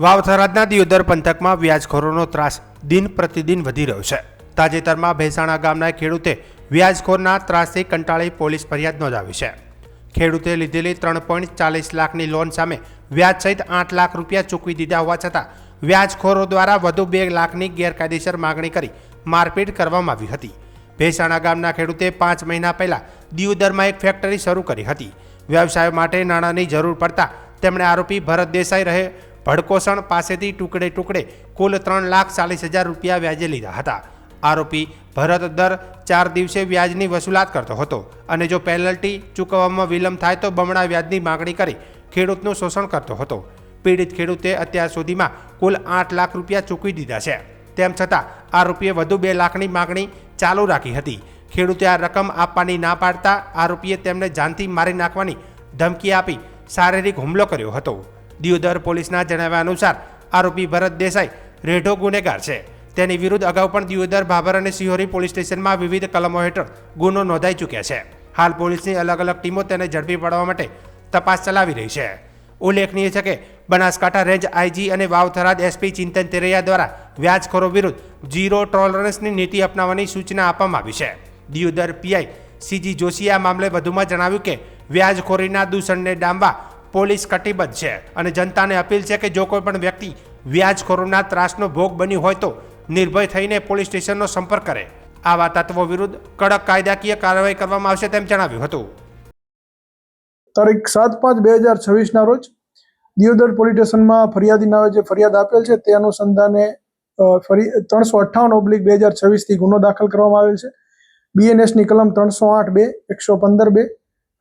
વાવથરાદના દિયોદર પંથકમાં વ્યાજખોરોનો ત્રાસ દિન પ્રતિદિન વધી રહ્યો છે। તાજેતરમાં ભેસાણા ગામના ખેડૂતે વ્યાજખોરના ત્રાસથી કંટાળી પોલીસ ફરિયાદ નોંધાવી છે। ખેડૂતે લીધેલી 3.40 લાખની લોન સામે વ્યાજ સહિત 8 લાખ રૂપિયા ચૂકવી દીધા હોવા છતાં વ્યાજખોરો દ્વારા વધુ 2 લાખની ગેરકાયદેસર માગણી કરી મારપીટ કરવામાં આવી હતી। ભેસાણા ગામના ખેડૂતે 5 મહિના પહેલા દિયોદરમાં એક ફેક્ટરી શરૂ કરી હતી। વ્યવસાય માટે નાણાંની જરૂર પડતા તેમણે આરોપી ભરત દેસાઈ રહે ભડકોસણ પાસેથી ટુકડે ટુકડે કુલ 3,40,000 રૂપિયા વ્યાજે લીધા હતા। આરોપી ભરત દર 4 દિવસે વ્યાજની વસૂલાત કરતો હતો અને જો પેનલ્ટી ચૂકવવામાં વિલંબ થાય તો બમણા વ્યાજની માગણી કરી ખેડૂતનું શોષણ કરતો હતો। પીડિત ખેડૂતે અત્યાર સુધીમાં કુલ 8 લાખ રૂપિયા ચૂકવી દીધા છે। તેમ છતાં આરોપીએ વધુ 2 લાખની માગણી ચાલુ રાખી હતી। ખેડૂતે આ રકમ આપવાની ના પાડતા આરોપીએ તેમને જાનથી મારી નાખવાની ધમકી આપી શારીરિક હુમલો કર્યો હતો। દિયોદર પોલીસના જણાવ્યા અનુસાર આરોપી ભરત દેસાઈ રેઢો ગુનેગાર છે। તેની વિરુદ્ધ અગાઉ પણ દિયોદર, ભાભર અને સિહોરી પોલીસ સ્ટેશનમાં વિવિધ કલમો હેઠળ ગુનો નોંધાઈ ચૂક્યા છે। હાલ પોલીસની અલગ અલગ ટીમો તેને ઝડપી પાડવા માટે તપાસ ચલાવી રહી છે। ઉલ્લેખનીય છે કે બનાસકાંઠા રેન્જ આઈજી અને વાવથરાદ એસપી ચિંતન તેરૈયા દ્વારા વ્યાજખોરો વિરુદ્ધ ઝીરો ટોલરન્સની નીતિ અપનાવવાની સૂચના આપવામાં આવી છે। દિયોદર પીઆઈ સીજી જોશીએ આ મામલે વધુમાં જણાવ્યું કે વ્યાજખોરીના દૂષણને ડામવા પોલીસ કટિબદ્ધ છે અને જનતાને અપીલ છે કે જો કોઈ પણ વ્યક્તિ વ્યાજખોરોના ત્રાસનો ભોગ બન્યું હોય તો નિર્ભય થઈને પોલીસ સ્ટેશનનો સંપર્ક કરે। આવા તત્વો વિરુદ્ધ કડક કાયદાકીય કાર્યવાહી કરવામાં આવશે તેમ જણાવ્યું હતું। તારીખ 7/5/2026 રોજ દિયોદર પોલીસ સ્ટેશનમાં ફરિયાદી નામે જે ફરિયાદ આપેલ છે તે અનુસંધાને 358/2026 થી ગુનો દાખલ કરવામાં આવેલ છે। બીએનએસની કલમ 308(2), 115(2),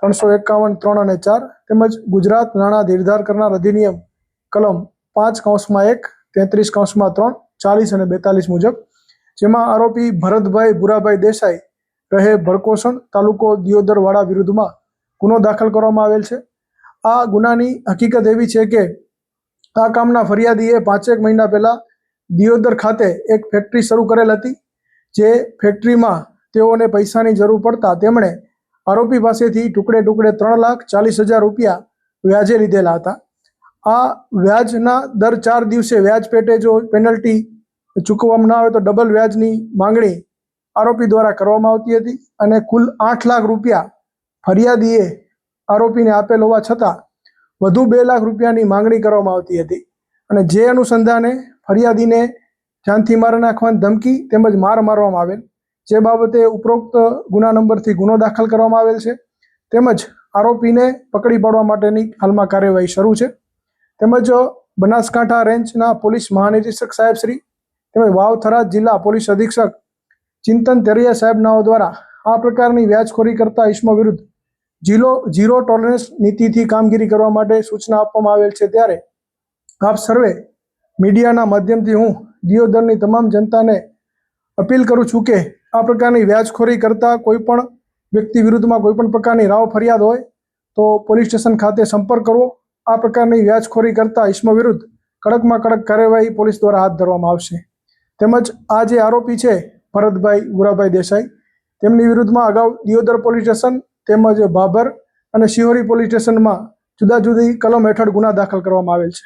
351(3) અને 4 તેમજ ગુજરાત નાણાં ધીરધાર કરનાર અધિનિયમ કલમ 5(1), 33(3), 40 અને 42 મુજબ, જેમાં આરોપી ભરતભાઈ ભુરાભાઈ દેસાઈ રહે ભડકોસણ, તાલુકો દિયોદર વાળા વિરુદ્ધમાં ગુનો દાખલ કરવામાં આવેલ છે। આ ગુનાની હકીકત એવી છે કે આ કામના ફરિયાદીએ 5 મહિના પહેલા દિયોદર ખાતે એક ફેક્ટરી શરૂ કરેલ હતી। જે ફેક્ટરીમાં તેઓને પૈસાની જરૂર પડતા તેમણે આરોપી પાસેથી ટુકડે ટુકડે 3,40,000 રૂપિયા વ્યાજે લીધેલા હતા। આ વ્યાજના દર 4 દિવસે વ્યાજ પેટે જો પેનલ્ટી ચૂકવવામાં ના આવે તો ડબલ વ્યાજની માંગણી આરોપી દ્વારા કરવામાં આવતી હતી અને કુલ 8 લાખ રૂપિયા ફરિયાદીએ આરોપીને આપેલ હોવા છતાં વધુ 2 લાખ રૂપિયાની માંગણી કરવામાં આવતી હતી અને જે અનુસંધાને ફરિયાદીને જાનથી મારી નાખવાની ધમકી તેમજ માર મારવામાં આવેલ, જે બાબતે ઉપરોક્ત ગુના નંબરથી ગુનો દાખલ કરવામાં આવેલ છે। તેમજ આરોપીને પકડી પાડવા માટેની હાલમાં કાર્યવાહી શરૂ છે। તેમજ બનાસકાંઠા રેન્જના પોલીસ મહાનિરીક્ષક સાહેબ શ્રી તેમજ વાવથરાદ જિલ્લા પોલીસ અધિક્ષક ચિંતન તેરૈયા સાહેબનાઓ દ્વારા આ પ્રકારની વ્યાજખોરી કરતા ઇસમો વિરુદ્ધ ઝીરો ટોલરન્સ નીતિથી કામગીરી કરવા માટે સૂચના આપવામાં આવેલ છે। ત્યારે આપ સર્વે મીડિયાના માધ્યમથી હું દિયોદરની તમામ જનતાને અપીલ કરું છું કે આ પ્રકારની વ્યાજખોરી કરતા કોઈ પણ વ્યક્તિ વિરુદ્ધમાં કોઈ પણ પ્રકારની રાવ ફરિયાદ હોય તો પોલીસ સ્ટેશન ખાતે સંપર્ક કરવો। આ પ્રકારની વ્યાજખોરી કરતા ઇસમો વિરુદ્ધ કડકમાં કડક કાર્યવાહી પોલીસ દ્વારા હાથ ધરવામાં આવશે। તેમજ આ જે આરોપી છે ભરતભાઈ ભુરાભાઈ દેસાઈ, તેમની વિરુદ્ધમાં અગાઉ દિયોદર પોલીસ સ્ટેશન તેમજ ભાભર અને સિહોરી પોલીસ સ્ટેશનમાં જુદા જુદી કલમ હેઠળ ગુના દાખલ કરવામાં આવેલ છે।